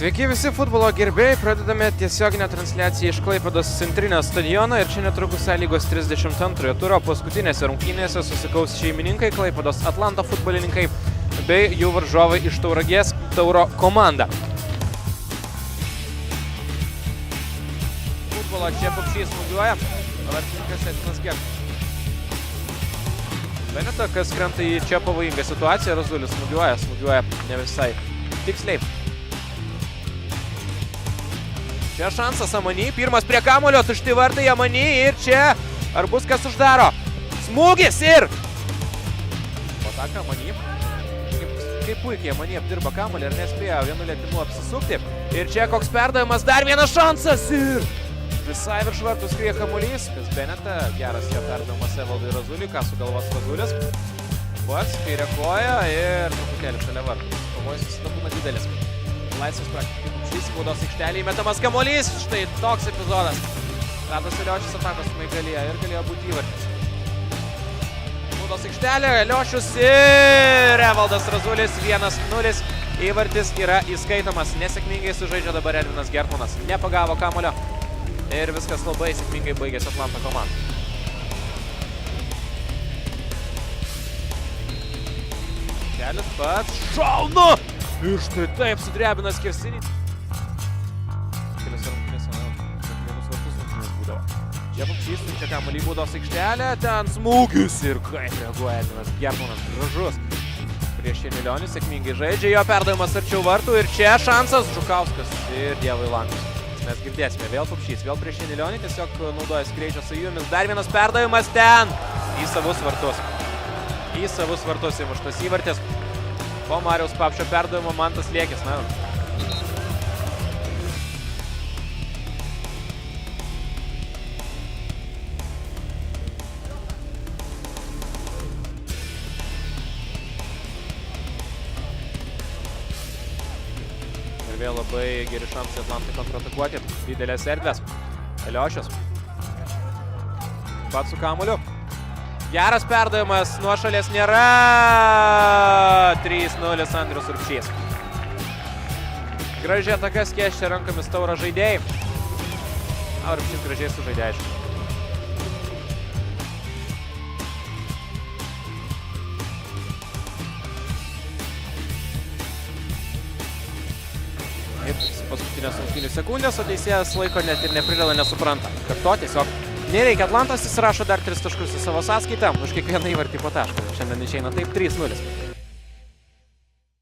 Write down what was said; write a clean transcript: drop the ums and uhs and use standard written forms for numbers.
Sveiki visi futbolo gerbėjai, pradedame tiesioginę transliaciją iš Klaipėdos centrinio stadiono ir čia netrukus lygos 32 turo paskutinėse rungtynėse susikaus šeimininkai Klaipėdos Atlanto futbolininkai bei jų varžovai iš Tauragės Tauro komanda. Futbolo čia Pupšys smūgiuoja, vartininkas Etinas Gertas. Beneta, kas krenta į čia pavojingą situaciją, Razulis smūgiuoja ne visai tiksliai. Čia šansas Amany, pirmas prie kamulio, tušti vartai Amany ir čia ar bus kas uždaro. Smūgis ir pataka Amany. Kaip puikiai Amany apdirba kamulį ir nespėjo vienu lietimu apsisukti. Ir čia koks perdavimas, dar vienas šansas ir visai virš vartų skrieja kamuolys. Kas Beneta, geras jo perdavimas Evaldui Razuliui, ką sugalvos Razulis. Pats kairė koja ir truputėlį šalia vartų. Pavojus visada būna didelis. Laisvas praktiškai Pupšys į baudos aikštelį įmetamas kamuolys. Štai toks epizodas. Tadas Eliošius atakos smaigalėje ir galėjo būti įvartis. Baudos aikštelė, Eliošius ir Evaldas Razulis 1-0. Įvartis yra įskaitomas. Nesėkmingai sužaidžia dabar Elvinas Gertmanas. Nepagavo kamulio ir viskas labai sėkmingai baigėsi Atlanto komanda. Kelis pats šaunu! Ir štai taip sudrebina skersinį. Keliose rungtynėse, vienus vartus rungtynės būdavo. Čia Pupšys siunčia kamuolį į baudos aikštelę, ten smūgis ir kaip reaguoja Edvinas Gertmanas, gražus. Prieš Janilionį sėkmingai žaidžia, jo perdavimas arčiau vartų ir čia šansas Žukauskas ir dievai langus. Mes girdėsime, vėl Pupšys, vėl prieš Janilionį, tiesiog naudoja skreidžio savyjomis. Dar vienas perdavimas ten į savus vartus. Į savus vartus įmuštas įvartis. Po Mariaus Papšio perdavimo Mantas Liekis. Na. Ir vėl labai geri šansai Atlantai kontratakuoti. Didelės erdvės. Eliošius. Pats su kamuoliu. Geras perdavimas, nuo šalies nėra. 3-0 Andrius Urbšys. Gražiai ataka skėsčia rankomis Tauro žaidėjai. Urbšys gražiai sužaidė, aišku. Paskutinės rungtynių sekundės, o teisėjas laiko net ir neprideda, nesupranta. Kad to tiesiog nereikia. Atlantas įsirašo dar 3 taškus į savo sąskaitą. Už kiekvieną įvartį po tašką. Šiandien išeina taip 3-0.